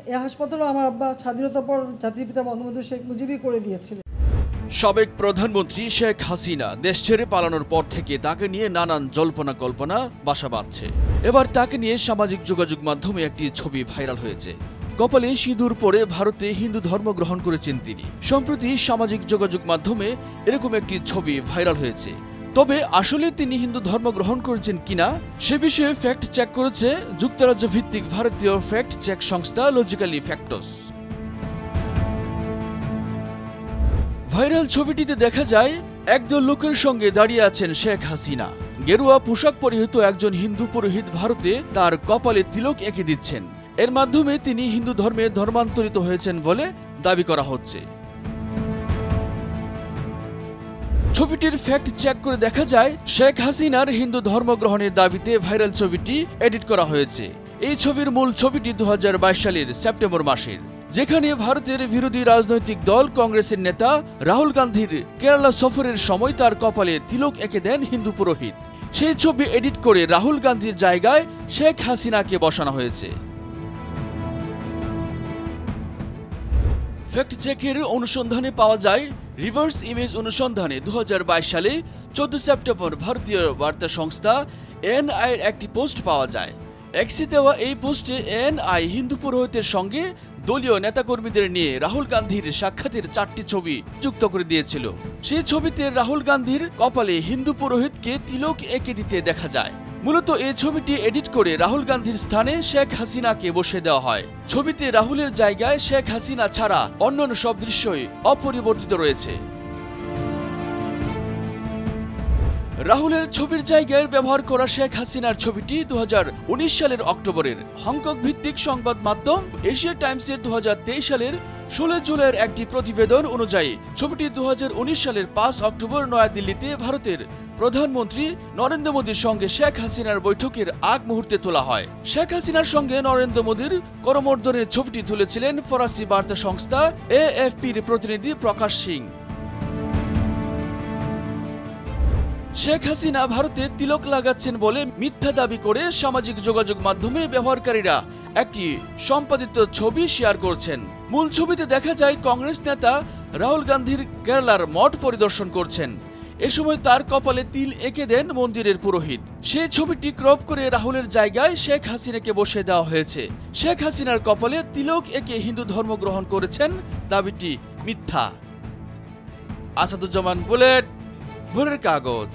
এই হাসপাতালও আমার আব্বা স্বাধীনতার পর জাতির পিতা বঙ্গবন্ধু শেখ মুজিবই করে দিয়েছিলেন। সাবেক প্রধানমন্ত্রী শেখ হাসিনা দেশ ছেড়ে পালানোর পর থেকে তাকে নিয়ে নানান জল্পনা কল্পনা বাসা বাঁধছে। এবার তাকে নিয়ে সামাজিক যোগাযোগ মাধ্যমে একটি ছবি ভাইরাল হয়েছে। কপালে সিঁদুর পরে ভারতে হিন্দু ধর্ম গ্রহণ করেছেন তিনি। সম্প্রতি সামাজিক যোগাযোগ মাধ্যমে এরকম একটি ছবি ভাইরাল হয়েছে। তবে আসলে তিনি হিন্দু ধর্ম গ্রহণ করেছেন কিনা সে বিষয়ে ফ্যাক্ট চেক করেছে যুক্তরাজ্য ভিত্তিক ভারতীয় ফ্যাক্ট চেক সংস্থা লজিক্যালি ফ্যাক্টস। ভাইরাল ছবিটিতে দেখা যায় একদল লোকের সঙ্গে দাঁড়িয়ে আছেন শেখ হাসিনা। গেরুয়া পোশাক পরিহিত একজন হিন্দু পুরোহিত ভারতে তার কপালে তিলক এঁকে দিচ্ছেন। এর মাধ্যমে তিনি হিন্দু ধর্মে ধর্মান্তরিত হয়েছেন বলে দাবি করা হচ্ছে। ছবিটির ফ্যাক্ট চেক করে দেখা যায় শেখ হাসিনার হিন্দু ধর্ম গ্রহণের দাবিতে ভাইরাল ছবিটি এডিট করা হয়েছে। এই ছবির মূল ছবিটি 2022 সালের সেপ্টেম্বর মাসের, যেখানে ভারতের বিরোধী রাজনৈতিক দল কংগ্রেসের নেতা রাহুল গান্ধীর কেরালা সফরের সময় তার কপালে তিলক এঁকে দেন হিন্দু পুরোহিত। সেই ছবি এডিট করে রাহুল গান্ধীর জায়গায় শেখ হাসিনাকে বসানো হয়েছে। ফ্যাক্ট চেকের অনুসন্ধানে পাওয়া যায়, রিভার্স ইমেজ অনুসন্ধানে 2022 সালে 14 সেপ্টেম্বর ভারতীয় বার্তা সংস্থা এএনআই এর একটি পোস্ট পাওয়া যায়। এক্সে দেওয়া এই পোস্টে এএনআই হিন্দু পুরোহিতের সঙ্গে দলীয় নেতাকর্মীদের নিয়ে রাহুল গান্ধীর সাক্ষাতের 4টি ছবি যুক্ত করে দিয়েছিল। সেই ছবিতে রাহুল গান্ধীর কপালে হিন্দু পুরোহিতকে তিলক এঁকে দিতে দেখা যায়। মূলত এই ছবিটি এডিট করে রাহুল গান্ধীর স্থানে শেখ হাসিনাকে বসে দেওয়া হয়। ছবিতে রাহুলের জায়গায় শেখ হাসিনা ছাড়া অন্যান্য সব দৃশ্যই অপরিবর্তিত রয়েছে। রাহুলের ছবির জায়গায় ব্যবহার করা শেখ হাসিনার ছবিটি 2019 সালের অক্টোবরের। হংকং ভিত্তিক সংবাদ মাধ্যম এশিয়া টাইমসের 2023 সালের 16 জুলাইয়ের একটি প্রতিবেদন অনুযায়ী ছবিটি 2019 সালের 5 অক্টোবর নয়াদিল্লিতে ভারতের প্রধানমন্ত্রী নরেন্দ্র মোদীর সঙ্গে শেখ হাসিনার বৈঠকের আগ মুহূর্তে তোলা হয়। শেখ হাসিনার সঙ্গে নরেন্দ্র মোদীর করমর্দনের ছবিটি তুলেছিলেন ফরাসি বার্তা সংস্থা এএফপির প্রতিনিধি প্রকাশ সিং। শেখ হাসিনা ভারতে তিলক লাগাচ্ছেন বলে মিথ্যা দাবি করে সামাজিক যোগাযোগ মাধ্যমে ব্যবহারকারীরা একটি সম্পাদিত ছবি শেয়ার করছেন। মূল ছবিতে দেখা যায় কংগ্রেস নেতা রাহুল গান্ধীর কেরালার মঠ পরিদর্শন করছেন। এ সময় তার কপালে তিল এঁকে দেন মন্দিরের পুরোহিত। সেই ছবিটি ক্রপ করে রাহুলের জায়গায় শেখ হাসিনাকে বসে দেওয়া হয়েছে। শেখ হাসিনার কপালে তিলক এঁকে হিন্দু ধর্ম গ্রহণ করেছেন, দাবিটি মিথ্যা। আসাদুজ্জামান বুলেট, ভোরের কাগজ।